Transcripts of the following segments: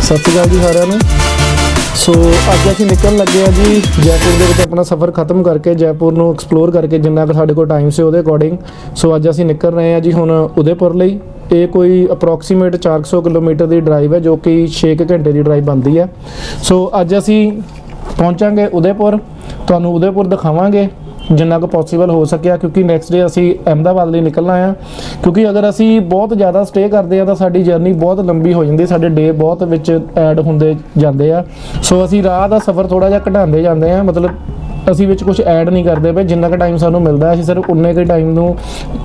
ਸਤਿ ਸ਼੍ਰੀ ਅਕਾਲ ਜੀ ਸਾਰਿਆਂ ਨੂੰ। ਸੋ ਅੱਜ ਅਸੀਂ ਨਿਕਲਣ ਲੱਗੇ ਆ ਜੀ ਜੈਪੁਰ ਦੇ ਵਿੱਚ ਆਪਣਾ ਸਫ਼ਰ ਖਤਮ ਕਰਕੇ ਜੈਪੁਰ ਨੂੰ ਐਕਸਪਲੋਰ ਕਰਕੇ ਜਿੰਨਾ ਕੁ ਸਾਡੇ ਕੋਲ ਟਾਈਮ ਸੀ ਉਹਦੇ ਅਕੋਰਡਿੰਗ। ਸੋ ਅੱਜ ਅਸੀਂ ਨਿਕਲ ਰਹੇ ਹਾਂ ਜੀ ਹੁਣ ਉਦੈਪੁਰ ਲਈ। ਇਹ ਕੋਈ ਅਪਰੋਕਸੀਮੇਟ 400 ਕਿਲੋਮੀਟਰ ਦੀ ਡਰਾਈਵ ਹੈ, ਜੋ ਕਿ 6 ਘੰਟੇ ਦੀ ਡਰਾਈਵ ਬਣਦੀ ਹੈ। ਸੋ ਅੱਜ ਅਸੀਂ ਪਹੁੰਚਾਂਗੇ ਉਦੈਪੁਰ, ਤੁਹਾਨੂੰ ਉਦੈਪੁਰ ਦਿਖਾਵਾਂਗੇ ਜਿੰਨਾ ਕੁ ਪੋਸੀਬਲ ਹੋ ਸਕਿਆ, ਕਿਉਂਕਿ ਨੈਕਸਟ ਡੇ ਅਸੀਂ ਅਹਿਮਦਾਬਾਦ ਲਈ ਨਿਕਲਣਾ ਆ। ਕਿਉਂਕਿ ਅਗਰ ਅਸੀਂ ਬਹੁਤ ਜ਼ਿਆਦਾ ਸਟੇ ਕਰਦੇ ਆ ਤਾਂ ਸਾਡੀ ਜਰਨੀ ਬਹੁਤ ਲੰਬੀ ਹੋ ਜਾਂਦੀ, ਸਾਡੇ ਡੇ ਬਹੁਤ ਵਿੱਚ ਐਡ ਹੁੰਦੇ ਜਾਂਦੇ ਆ। ਸੋ ਅਸੀਂ ਰਾਹ ਦਾ ਸਫ਼ਰ ਥੋੜ੍ਹਾ ਜਿਹਾ ਘਟਾਉਂਦੇ ਜਾਂਦੇ ਆ, ਮਤਲਬ ਅਸੀਂ ਵਿੱਚ ਕੁਝ ਐਡ ਨਹੀਂ ਕਰਦੇ ਪਏ। ਜਿੰਨਾ ਕੁ ਟਾਈਮ ਸਾਨੂੰ ਮਿਲਦਾ ਅਸੀਂ ਸਿਰਫ ਉਨੇ ਕੁ ਟਾਈਮ ਨੂੰ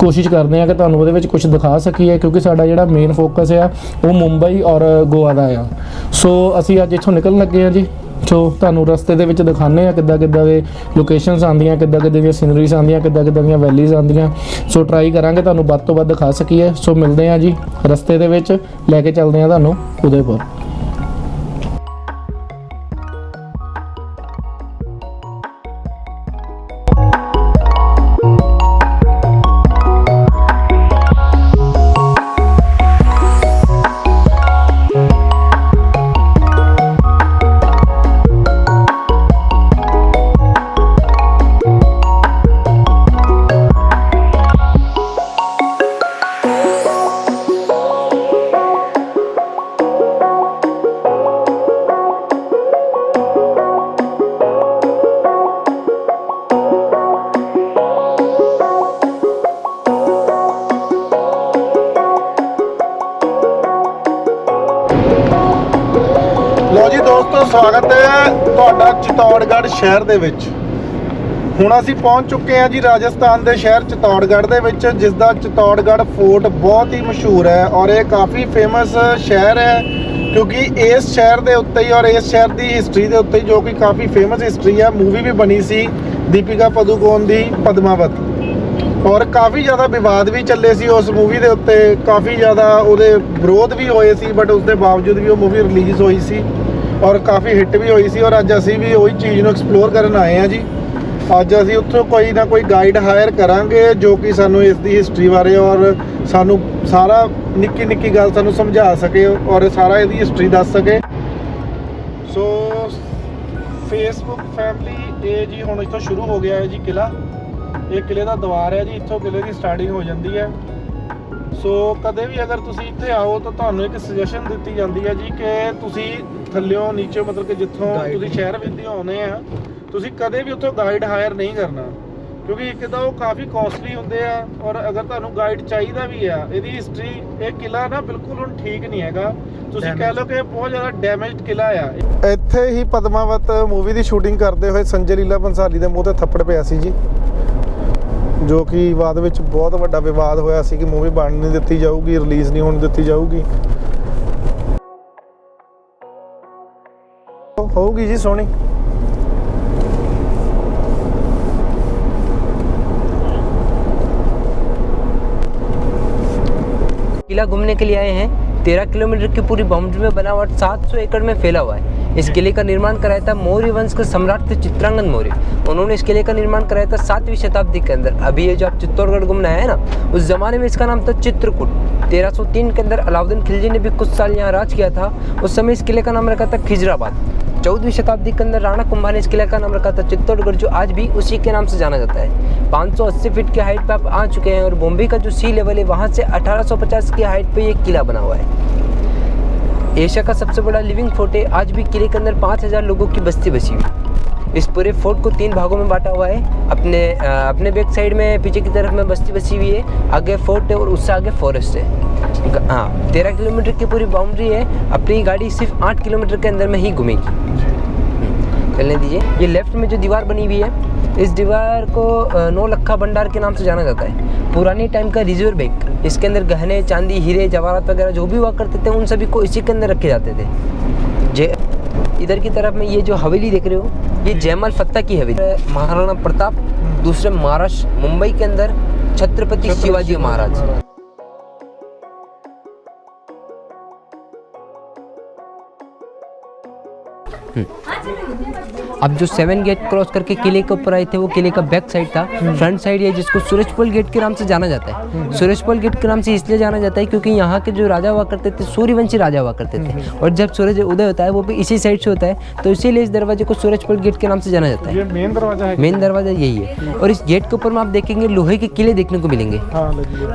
ਕੋਸ਼ਿਸ਼ ਕਰਦੇ ਹਾਂ ਕਿ ਤੁਹਾਨੂੰ ਉਹਦੇ ਵਿੱਚ ਕੁਝ ਦਿਖਾ ਸਕੀਏ, ਕਿਉਂਕਿ ਸਾਡਾ ਜਿਹੜਾ ਮੇਨ ਫੋਕਸ ਆ ਉਹ ਮੁੰਬਈ ਔਰ ਗੋਆ ਦਾ ਆ। ਸੋ ਅਸੀਂ ਅੱਜ ਇੱਥੋਂ ਨਿਕਲਣ ਲੱਗੇ ਹਾਂ ਜੀ। ਸੋ ਤੁਹਾਨੂੰ ਰਸਤੇ ਦੇ ਵਿੱਚ ਦਿਖਾਉਂਦੇ ਆ ਕਿੱਦਾਂ ਕਿੱਦਾਂ ਦੇ ਲੋਕੇਸ਼ਨਸ ਆਉਂਦੀਆਂ, ਕਿੱਦਾਂ ਕਿੱਦਾਂ ਦੀਆਂ ਸੀਨਰੀਜ਼ ਆਉਂਦੀਆਂ, ਕਿੱਦਾਂ ਕਿੱਦਾਂ ਦੀਆਂ ਵੈਲੀਜ਼ ਆਉਂਦੀਆਂ। ਸੋ ਟਰਾਈ ਕਰਾਂਗੇ ਤੁਹਾਨੂੰ ਵੱਧ ਤੋਂ ਵੱਧ ਦਿਖਾ ਸਕੀਏ। ਸੋ ਮਿਲਦੇ ਹਾਂ ਜੀ ਰਸਤੇ ਦੇ ਵਿੱਚ, ਲੈ ਕੇ ਚੱਲਦੇ ਹਾਂ ਤੁਹਾਨੂੰ ਉਦੈਪੁਰ। ਲੋ ਜੀ ਦੋਸਤੋ, ਸਵਾਗਤ ਹੈ ਤੁਹਾਡਾ ਚਿਤੌੜਗੜ੍ਹ ਸ਼ਹਿਰ ਦੇ ਵਿੱਚ। ਹੁਣ ਅਸੀਂ ਪਹੁੰਚ ਚੁੱਕੇ ਹਾਂ ਜੀ ਰਾਜਸਥਾਨ ਦੇ ਸ਼ਹਿਰ ਚਿਤੌੜਗੜ੍ਹ ਦੇ ਵਿੱਚ, ਜਿਸ ਦਾ ਚਿਤੌੜਗੜ੍ਹ ਫੋਰਟ ਬਹੁਤ ਹੀ ਮਸ਼ਹੂਰ ਹੈ ਔਰ ਇਹ ਕਾਫੀ ਫੇਮਸ ਸ਼ਹਿਰ ਹੈ, ਕਿਉਂਕਿ ਇਸ ਸ਼ਹਿਰ ਦੇ ਉੱਤੇ ਹੀ ਔਰ ਇਸ ਸ਼ਹਿਰ ਦੀ ਹਿਸਟਰੀ ਦੇ ਉੱਤੇ, ਜੋ ਕਿ ਕਾਫੀ ਫੇਮਸ ਹਿਸਟਰੀ ਹੈ, ਮੂਵੀ ਵੀ ਬਣੀ ਸੀ ਦੀਪਿਕਾ ਪਾਦੂਕੋਣ ਦੀ ਪਦਮਾਵਤ, ਔਰ ਕਾਫੀ ਜ਼ਿਆਦਾ ਵਿਵਾਦ ਵੀ ਚੱਲੇ ਸੀ ਉਸ ਮੂਵੀ ਦੇ ਉੱਤੇ। ਕਾਫੀ ਜ਼ਿਆਦਾ ਉਹਦੇ ਵਿਰੋਧ ਵੀ ਹੋਏ ਸੀ, ਬਟ ਉਸ ਦੇ ਬਾਵਜੂਦ ਵੀ ਉਹ ਮੂਵੀ ਰਿਲੀਜ਼ ਹੋਈ ਸੀ ਔਰ ਕਾਫੀ ਹਿੱਟ ਵੀ ਹੋਈ ਸੀ। ਔਰ ਅੱਜ ਅਸੀਂ ਵੀ ਉਹੀ ਚੀਜ਼ ਨੂੰ ਐਕਸਪਲੋਰ ਕਰਨ ਆਏ ਹਾਂ ਜੀ। ਅੱਜ ਅਸੀਂ ਉੱਥੋਂ ਕੋਈ ਨਾ ਕੋਈ ਗਾਈਡ ਹਾਇਰ ਕਰਾਂਗੇ ਜੋ ਕਿ ਸਾਨੂੰ ਇਸ ਦੀ ਹਿਸਟਰੀ ਬਾਰੇ ਔਰ ਸਾਨੂੰ ਸਾਰਾ ਨਿੱਕੀ ਨਿੱਕੀ ਗੱਲ ਸਾਨੂੰ ਸਮਝਾ ਸਕੇ ਔਰ ਸਾਰਾ ਇਹਦੀ ਹਿਸਟਰੀ ਦੱਸ ਸਕੇ। ਸੋ ਫੇਸਬੁੱਕ ਫੈਮਿਲੀ, ਇਹ ਜੀ ਹੁਣ ਇੱਥੋਂ ਸ਼ੁਰੂ ਹੋ ਗਿਆ ਹੈ ਜੀ ਕਿਲ੍ਹਾ। ਇਹ ਕਿਲ੍ਹੇ ਦਾ ਦੁਆਰ ਹੈ ਜੀ, ਇੱਥੋਂ ਕਿਲ੍ਹੇ ਦੀ ਸਟਾਰਟਿੰਗ ਹੋ ਜਾਂਦੀ ਹੈ। ਸੋ ਕਦੇ ਵੀ ਅਗਰ ਤੁਸੀਂ ਇੱਥੇ ਆਓ ਤਾਂ ਤੁਹਾਨੂੰ ਇੱਕ ਸੁਜੈਸ਼ਨ ਦਿੱਤੀ ਜਾਂਦੀ ਹੈ ਜੀ ਕਿ ਤੁਸੀਂ ਥੱਲਿਓਂ ਨੀਚੇ, ਮਤਲਬ ਕਿ ਜਿੱਥੋਂ ਤੁਸੀਂ ਸ਼ਹਿਰ ਵਿੱਚ ਆਉਂਦੇ ਆ, ਤੁਸੀਂ ਕਦੇ ਵੀ ਉੱਥੋਂ ਗਾਈਡ ਹਾਇਰ ਨਹੀਂ ਕਰਨਾ, ਕਿਉਂਕਿ ਇੱਕ ਤਾਂ ਉਹ ਕਾਫੀ ਕੋਸਟਲੀ ਹੁੰਦੇ ਆ ਔਰ ਅਗਰ ਤੁਹਾਨੂੰ ਗਾਈਡ ਚਾਹੀਦਾ ਵੀ ਆ, ਇਹਦੀ ਹਿਸਟਰੀ, ਇਹ ਕਿਲ੍ਹਾ ਨਾ ਬਿਲਕੁਲ ਹੁਣ ਠੀਕ ਨਹੀਂ ਹੈਗਾ। ਤੁਸੀਂ ਕਹਿ ਲਓ ਕਿ ਬਹੁਤ ਜ਼ਿਆਦਾ ਡੈਮੇਜਡ ਕਿਲ੍ਹਾ ਆ। ਇੱਥੇ ਹੀ ਪਦਮਾਵਤ ਮੂਵੀ ਦੀ ਸ਼ੂਟਿੰਗ ਕਰਦੇ ਹੋਏ ਸੰਜੇ ਲੀਲਾ ਭੰਸਾਲੀ ਦੇ ਮੂੰਹ ਤੇ ਥੱਪੜ ਪਿਆ ਸੀ ਜੀ, ਜੋ ਕਿ ਬਾਅਦ ਵਿੱਚ ਬਹੁਤ ਵੱਡਾ ਵਿਵਾਦ ਹੋਇਆ ਸੀ ਕਿ ਮੂਵੀ ਬਣ ਨਹੀਂ ਦਿੱਤੀ ਜਾਊਗੀ, ਰਿਲੀਜ਼ ਨਹੀਂ ਹੋਣ ਦਿੱਤੀ ਜਾਊਗੀ। ਹੋਊਗੀ ਜੀ ਸੋਹਣੀ। किला घूमने के लिए आए हैं। 13 किलोमीटर की पूरी बाउंड्री में बना हुआ 700 एकड़ में फैला हुआ है। इस किले का निर्माण कराया था मौर्य वंश के सम्राट थे चित्रांगद मौर्य। उन्होंने इस किले का निर्माण कराया था 7वीं शताब्दी के अंदर। अभी ये जो आप चित्तौड़गढ़ घूमने आए ना, उस जमाने में इसका नाम था चित्रकूट। 1303 के अंदर अलाउद्दीन खिलजी ने भी कुछ साल यहाँ राज किया था। उस समय इस किले का नाम रखा था खिजराबाद। 14वीं शताब्दी के अंदर राणा कुंभा ने इस किले का नाम रखा था चित्तौड़गढ़, जो आज भी उसी के नाम से जाना जाता है। 580 फीट की हाइट पे आप आ चुके हैं और बॉम्बे का जो सी लेवल है वहाँ से 1850 की हाइट पे ये किला बना हुआ है। एशिया का सबसे बड़ा लिविंग फोर्ट है। आज भी किले के अंदर 5000 लोगों की बस्ती बसी हुई है। इस पूरे फोर्ट को 3 भागों में बांटा हुआ है। अपने बैक साइड में पीछे की तरफ में बस्ती बसी हुई है, आगे फोर्ट है और उससे आगे फॉरेस्ट है। हाँ, 13 किलोमीटर की पूरी बाउंड्री है। अपनी गाड़ी सिर्फ 8 किलोमीटर के अंदर में ही घूमेगी। चलने दीजिए। ये लेफ्ट में जो दीवार बनी हुई है, इस दीवार को नौलखा भंडार के नाम से जाना जाता है। पुरानी टाइम का रिजर्व बैंक। इसके अंदर गहने, चांदी, हीरे, जवाहरात वगैरह जो भी हुआ करते थे, उन सभी को इसी के अंदर रखे जाते थे। इधर की तरफ में ये जो हवेली देख रहे हो, ये जयमाल फत्ता की हवेली। महाराणा प्रताप, दूसरे महाराष्ट्र मुंबई के अंदर छत्रपति शिवाजी महाराज। अब जो 7 गेट क्रॉस करके किले के ऊपर आए थे वो किले का बैक साइड था। फ्रंट साइड ये जिसको सूरजपोल गेट के नाम से जाना जाता है। सूरजपोल गेट के नाम से इसलिए जाना जाता है क्योंकि यहाँ के जो राजा हुआ करते थे सूर्यवंशी राजा हुआ करते थे, और जब सूरज उदय होता है वो भी इसी साइड से होता है, तो इसीलिए इस दरवाजे को सूरजपोल गेट के नाम से जाना जाता है। ये मेन दरवाजा है। मेन दरवाजा यही है। और इस गेट के ऊपर में आप देखेंगे लोहे के किले देखने को मिलेंगे।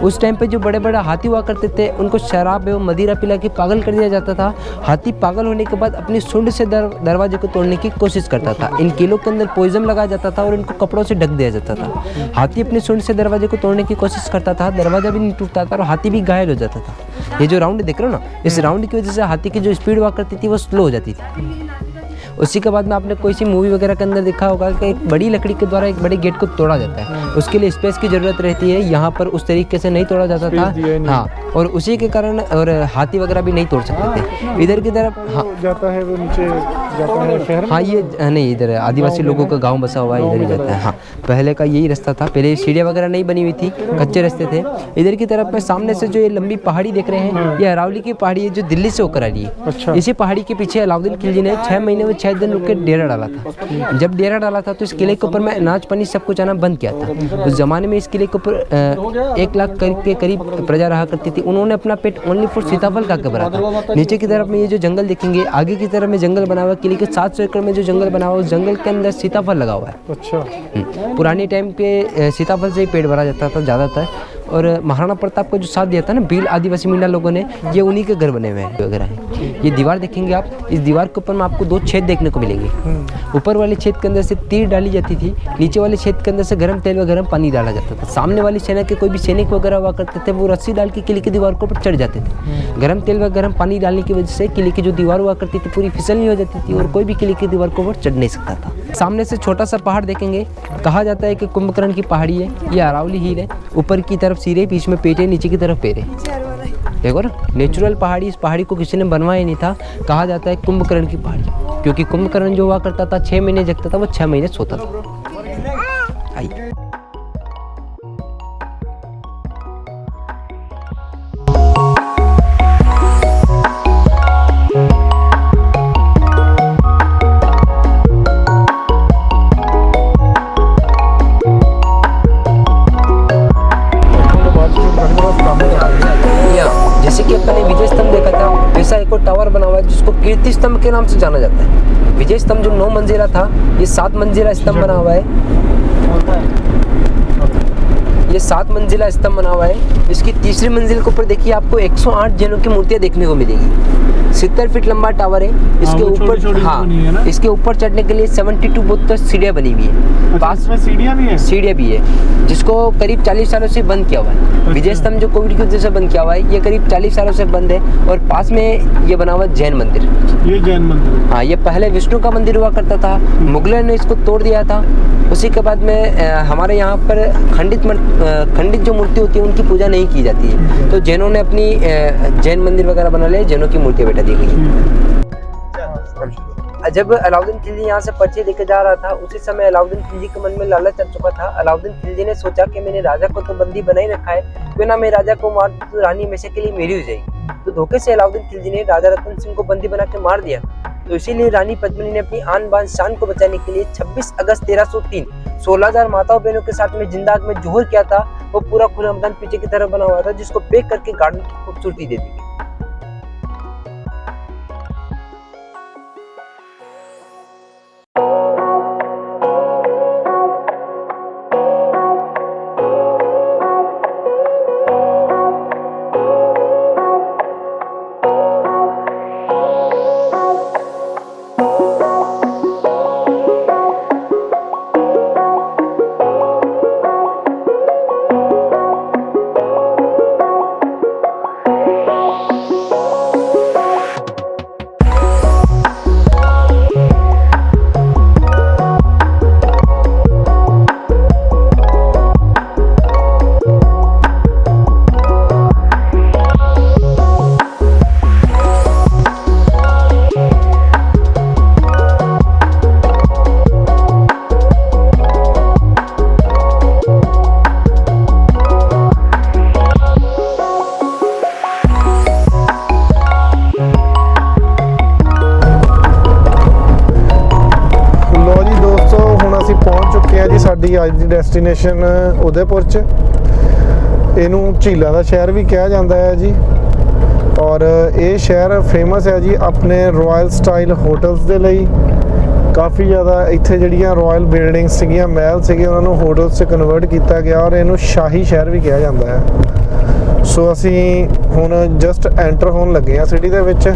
उस टाइम पे जो बड़े बड़े हाथी हुआ करते थे उनको शराब एवं मदिरा पिला के पागल कर दिया जाता था। हाथी पागल होने के बाद अपनी सूंड से दरवाजे को तोड़ने की कोशिश करता था। इन किलों के अंदर पॉइजन लगाया जाता था और इनको कपड़ों से ढक दिया जाता था। हाथी अपनी सूंड से दरवाजे को तोड़ने की कोशिश करता था, दरवाजा भी नहीं टूटता था और हाथी भी घायल हो जाता था। ये जो राउंड देख रहे हो ना, इस राउंड की वजह से हाथी की जो स्पीड हुआ करती थी वो स्लो हो जाती थी। उसी के बाद में आपने कोई सी मूवी वगैरह के अंदर देखा होगा कि एक बड़ी लकड़ी के द्वारा एक बड़े गेट को तोड़ा जाता है। उसके लिए स्पेस की ज़रूरत रहती है। यहाँ पर उस तरीके से नहीं तोड़ा जाता था। हाँ, और उसी के कारण और हाथी वगैरह भी नहीं तोड़ सकते थे। इधर की तरफ हाँ जाता है वो नीचे जाता है शहर में। हाँ, ये नहीं, इधर आदिवासी लोगों का गांव बसा हुआ है, इधर ही जाता है। हाँ, पहले का यही रास्ता था। पहले सीढ़ियाँ वगैरह नहीं बनी हुई थी, कच्चे रास्ते थे। इधर की तरफ में सामने से जो ये लंबी पहाड़ी देख रहे हैं, ये अरावली की पहाड़ी है जो दिल्ली से होकर आ रही है। अच्छा। इसी पहाड़ी के पीछे अलाउद्दीन खिलजी ने 6 महीने में 6 दिन रुक के डेरा डाला था। जब डेरा डाला था तो इस किले के ऊपर में अनाज पानी सब कुछ आना बंद किया था। उस जमाने में इस किले के ऊपर 1 लाख के करीब प्रजा रहा करती थी। उन्होंने अपना पेट ओनली फॉर सीताफल खा के भरा था। नीचे की तरफ में ये जो जंगल देखेंगे, आगे की तरफ में जंगल बना हुआ है। किले के 700 एकड़ में जो जंगल बना हुआ है, उस जंगल के अंदर सीताफल लगा हुआ है। अच्छा। पुराने टाइम पे सीताफल से ही पेट भरा जाता था ज़्यादातर। और महाराणा प्रताप का जो साथ दिया था ना भील आदिवासी मीणा लोगों ने, ये उन्हीं के घर बने हुए हैं वगैरह हैं। ये दीवार देखेंगे आप, इस दीवार के ऊपर में आपको 2 छेद देखने को मिलेंगे। ऊपर वाले छेद के अंदर से तीर डाली जाती थी, नीचे वाले छेद के अंदर से गर्म तेल व गर्म पानी डाला जाता था। सामने वाली सेना के कोई भी सैनिक वगैरह हुआ करते थे, वो रस्सी डाल के किले की दीवार के ऊपर चढ़ जाते थे। गर्म तेल व गर्म पानी डालने की वजह से किले की जो दीवार हुआ करती थी पूरी फिसलनी हो जाती थी और कोई भी किले की दीवार के ऊपर चढ़ नहीं सकता था। सामने से छोटा सा पहाड़ देखेंगे, कहा जाता है कि कुंभकर्ण की पहाड़ी है। ये अरावली हिल है। ऊपर की तरफ सिरे, बीच में पेट है, नीचे की तरफ पैर है। देखो ना, नेचुरल पहाड़ी। इस पहाड़ी को किसी ने बनवाया नहीं था। कहा जाता है कुंभकर्ण की पहाड़ी, क्योंकि कुंभकर्ण जो हुआ करता था 6 महीने जगता था, वो 6 महीने सोता था। आइए। जैसे कि अपने विजय स्तंभ देखा था, वैसा एक और टावर बना हुआ है जिसको कीर्ति स्तंभ के नाम से जाना जाता है। विजय स्तंभ जो 9 मंजिला था, ये 7 मंजिला स्तंभ बना हुआ है। ये 7 मंजिला स्तंभ बना हुआ है। इसकी तीसरी मंजिल के ऊपर देखिए आपको 108 जैनों की मूर्तियां देखने को मिलेगी। 70 फीट लंबा टावर है। इसके ऊपर हाँ, इसके ऊपर चढ़ने के लिए 72 बोध सीढ़ियाँ बनी हुई है। पास में सीढ़ियाँ भी है। सीढ़ियाँ भी है, जिसको करीब 40 सालों से बंद किया हुआ है। विजय स्तंभ जो कोविड की वजह से बंद किया हुआ है, ये करीब 40 सालों से बंद है। और पास में ये बना हुआ जैन मंदिर। ये जैन मंदिर। हाँ, ये पहले विष्णु का मंदिर हुआ करता था। मुगलों ने इसको तोड़ दिया था। उसी के बाद में हमारे यहाँ पर खंडित जो मूर्ति होती है उनकी पूजा नहीं की जाती है, तो जैनों ने अपनी जैन मंदिर वगैरह बना लिए, जैनों की मूर्तियाँ बैठा दी गई। जब अलाउद्दीन खिलजी यहाँ से पर्चे लेके जा रहा था, उसी समय अलाउद्दीन खिलजी के मन में लालच आ चुका था। अलाउद्दीन खिलजी ने सोचा कि मैंने राजा को तो बंदी बना ही रखा है, क्यों ना मैं राजा को मार दूं तो रानी हमेशा के लिए मेरी हो जाएगी। तो धोखे से अलाउद्दीन खिलजी ने राजा रतन सिंह को बंदी बना के मार दिया। तो इसीलिए रानी पद्मिनी ने अपनी आन बान शान को बचाने के लिए 26 अगस्त 1303 16,000 माताओं बहनों के साथ में जिंदा आग में जोहर किया था। वो पूरा खुला मैदान पीछे की तरफ बना हुआ था, जिसको पैक करके गार्डन की खूबसूरती दे दी गई। ਸਾਡੀ ਅੱਜ ਦੀ ਡੈਸਟੀਨੇਸ਼ਨ ਉਦयपुर 'ਚ। ਇਹਨੂੰ ਝੀਲਾਂ ਦਾ ਸ਼ਹਿਰ ਵੀ ਕਿਹਾ ਜਾਂਦਾ ਹੈ ਜੀ। ਔਰ ਇਹ ਸ਼ਹਿਰ ਫੇਮਸ ਹੈ ਜੀ ਆਪਣੇ ਰਾਇਲ ਸਟਾਈਲ ਹੋਟਲਸ ਦੇ ਲਈ। ਕਾਫੀ ਜ਼ਿਆਦਾ ਇੱਥੇ ਜਿਹੜੀਆਂ ਰਾਇਲ ਬਿਲਡਿੰਗਸ ਸੀਗੀਆਂ, ਮਹਿਲ ਸੀਗੇ, ਉਹਨਾਂ ਨੂੰ ਹੋਟਲਸ 'ਚ ਕਨਵਰਟ ਕੀਤਾ ਗਿਆ ਔਰ ਇਹਨੂੰ ਸ਼ਾਹੀ ਸ਼ਹਿਰ ਵੀ ਕਿਹਾ ਜਾਂਦਾ ਹੈ। ਸੋ ਅਸੀਂ ਹੁਣ ਜਸਟ ਐਂਟਰ ਹੋਣ ਲੱਗੇ ਹਾਂ ਸਿਟੀ ਦੇ ਵਿੱਚ,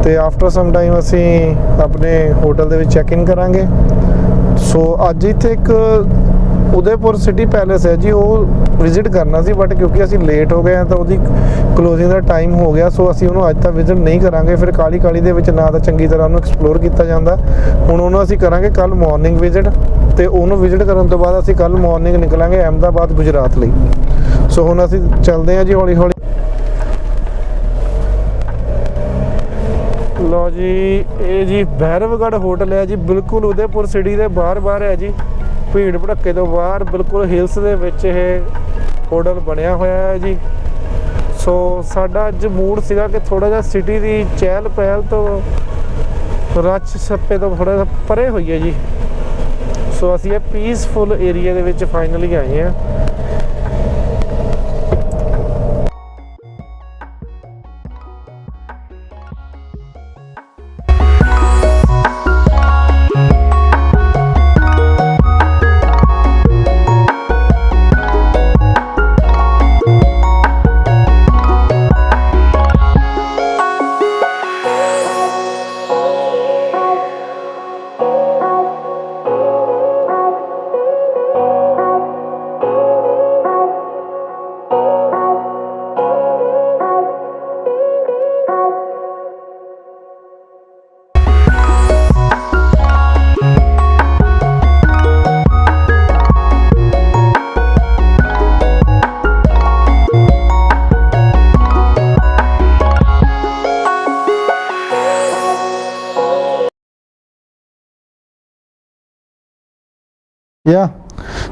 ਤੇ ਆਫਟਰ ਸਮ ਟਾਈਮ ਅਸੀਂ ਆਪਣੇ ਹੋਟਲ ਦੇ ਵਿੱਚ ਚੈੱਕ ਇਨ ਕਰਾਂਗੇ। ਸੋ ਅੱਜ ਇੱਥੇ ਇੱਕ ਉਦयपुर ਸਿਟੀ ਪੈਲੇਸ ਹੈ ਜੀ, ਉਹ ਵਿਜ਼ਿਟ ਕਰਨਾ ਸੀ, ਬਟ ਕਿਉਂਕਿ ਅਸੀਂ ਲੇਟ ਹੋ ਗਏ ਹਾਂ ਤਾਂ ਉਹਦੀ ਕਲੋਜ਼ਿੰਗ ਦਾ ਟਾਈਮ ਹੋ ਗਿਆ। ਸੋ ਅਸੀਂ ਉਹਨੂੰ ਅੱਜ ਤੱਕ ਵਿਜ਼ਿਟ ਨਹੀਂ ਕਰਾਂਗੇ, ਫਿਰ ਕਾਲੀ ਕਾਲੀ ਦੇ ਵਿੱਚ ਨਾ ਤਾਂ ਚੰਗੀ ਤਰ੍ਹਾਂ ਉਹਨੂੰ ਐਕਸਪਲੋਰ ਕੀਤਾ ਜਾਂਦਾ। ਹੁਣ ਉਹਨੂੰ ਅਸੀਂ ਕਰਾਂਗੇ ਕੱਲ ਮਾਰਨਿੰਗ ਵਿਜ਼ਿਟ, ਤੇ ਉਹਨੂੰ ਵਿਜ਼ਿਟ ਕਰਨ ਤੋਂ ਬਾਅਦ ਅਸੀਂ ਕੱਲ ਮਾਰਨਿੰਗ ਨਿਕਲਾਂਗੇ ਅਹਿਮਦਾਬਾਦ ਗੁਜਰਾਤ ਲਈ। ਸੋ ਹੁਣ ਅਸੀਂ ਚੱਲਦੇ ਹਾਂ ਜੀ ਹੌਲੀ ਹੌਲੀ। ਲਓ ਜੀ, ਇਹ ਜੀ ਭੈਰਵਗੜ੍ਹ ਹੋਟਲ ਹੈ ਜੀ, ਬਿਲਕੁਲ ਉਦयपुर ਸਿਟੀ ਦੇ ਬਾਹਰ ਹੈ ਜੀ, ਭੀੜ ਭੜੱਕੇ ਤੋਂ ਬਾਹਰ, ਬਿਲਕੁਲ ਹਿਲਸ ਦੇ ਵਿੱਚ ਇਹ ਹੋਟਲ ਬਣਿਆ ਹੋਇਆ ਹੈ ਜੀ। ਸੋ ਸਾਡਾ ਅੱਜ ਮੂਡ ਸੀਗਾ ਕਿ ਥੋੜਾ ਜਿਹਾ ਸਿਟੀ ਦੀ ਚਹਿਲ ਪਹਿਲ ਤੋਂ, ਰੱਛ ਛੱਪੇ ਤੋਂ ਥੋੜਾ ਜਿਹਾ ਪਰੇ ਹੋਈਏ ਜੀ। ਸੋ ਅਸੀਂ ਇਹ ਪੀਸਫੁਲ ਏਰੀਆ ਦੇ ਵਿੱਚ ਫਾਈਨਲੀ ਆਏ ਹਾਂ।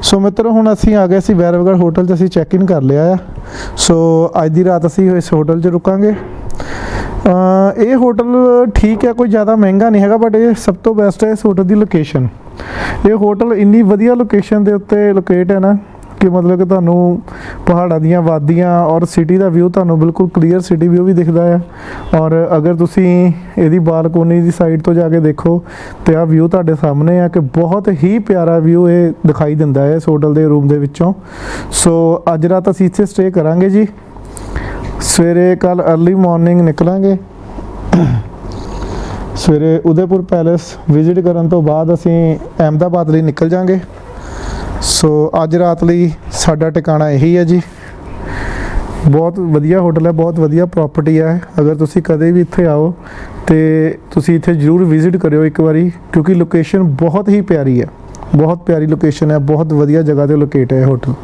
ਸੋ ਮਿੱਤਰੋ, ਹੁਣ ਅਸੀਂ ਆ ਗਏ ਸੀ ਭੈਰਵਗੜ੍ਹ ਹੋਟਲ 'ਚ, ਅਸੀਂ ਚੈੱਕ ਇਨ ਕਰ ਲਿਆ ਆ। ਸੋ ਅੱਜ ਦੀ ਰਾਤ ਅਸੀਂ ਇਸ ਹੋਟਲ 'ਚ ਰੁਕਾਂਗੇ। ਇਹ ਹੋਟਲ ਠੀਕ ਹੈ, ਕੋਈ ਜ਼ਿਆਦਾ ਮਹਿੰਗਾ ਨਹੀਂ ਹੈਗਾ, ਬਟ ਇਹ ਸਭ ਤੋਂ ਬੈਸਟ ਹੈ ਇਸ ਹੋਟਲ ਦੀ ਲੋਕੇਸ਼ਨ। ਇਹ ਹੋਟਲ ਇੰਨੀ ਵਧੀਆ ਲੋਕੇਸ਼ਨ ਦੇ ਉੱਤੇ ਲੋਕੇਟ ਹੈ ਨਾ ਕਿ ਮਤਲਬ ਕਿ ਤੁਹਾਨੂੰ ਪਹਾੜਾਂ ਦੀਆਂ ਵਾਦੀਆਂ ਔਰ ਸਿਟੀ ਦਾ ਵਿਊ ਤੁਹਾਨੂੰ ਬਿਲਕੁਲ ਕਲੀਅਰ ਸਿਟੀ ਵਿਊ ਵੀ ਦਿਖਦਾ ਹੈ। ਔਰ ਅਗਰ ਤੁਸੀਂ ਇਹਦੀ ਬਾਲਕੋਨੀ ਦੀ ਸਾਈਡ ਤੋਂ ਜਾ ਕੇ ਦੇਖੋ ਤੇ ਆਹ ਵਿਊ ਤੁਹਾਡੇ ਸਾਹਮਣੇ ਆ ਕਿ ਬਹੁਤ ਹੀ ਪਿਆਰਾ ਵਿਊ ਇਹ ਦਿਖਾਈ ਦਿੰਦਾ ਹੈ ਇਸ ਹੋਟਲ ਦੇ ਰੂਮ ਦੇ ਵਿੱਚੋਂ। ਸੋ ਅੱਜ ਰਾਤ ਅਸੀਂ ਇੱਥੇ ਸਟੇ ਕਰਾਂਗੇ ਜੀ। ਸਵੇਰੇ ਕੱਲ अर्ਲੀ ਮਾਰਨਿੰਗ ਨਿਕਲਾਂਗੇ। ਸਵੇਰੇ ਉਦयपुर ਪੈਲੇਸ ਵਿਜ਼ਿਟ ਕਰਨ ਤੋਂ ਬਾਅਦ ਅਸੀਂ ਅਹਿਮਦਾਬਾਦ ਲਈ ਨਿਕਲ ਜਾਵਾਂਗੇ। ਸੋ ਅੱਜ ਰਾਤ ਲਈ ਸਾਡਾ ਟਿਕਾਣਾ ਇਹੀ ਹੈ ਜੀ। ਬਹੁਤ ਵਧੀਆ ਹੋਟਲ ਹੈ, ਬਹੁਤ ਵਧੀਆ ਪ੍ਰੋਪਰਟੀ ਹੈ। ਅਗਰ ਤੁਸੀਂ ਕਦੇ ਵੀ ਇੱਥੇ ਆਓ ਤੇ ਤੁਸੀਂ ਇੱਥੇ ਜ਼ਰੂਰ ਵਿਜ਼ਿਟ ਕਰਿਓ ਇੱਕ ਵਾਰੀ, ਕਿਉਂਕਿ ਲੋਕੇਸ਼ਨ ਬਹੁਤ ਹੀ ਪਿਆਰੀ ਹੈ, ਬਹੁਤ ਪਿਆਰੀ ਲੋਕੇਸ਼ਨ ਹੈ, ਬਹੁਤ ਵਧੀਆ ਜਗ੍ਹਾ ਤੇ ਲੋਕੇਟ ਹੈ ਹੋਟਲ।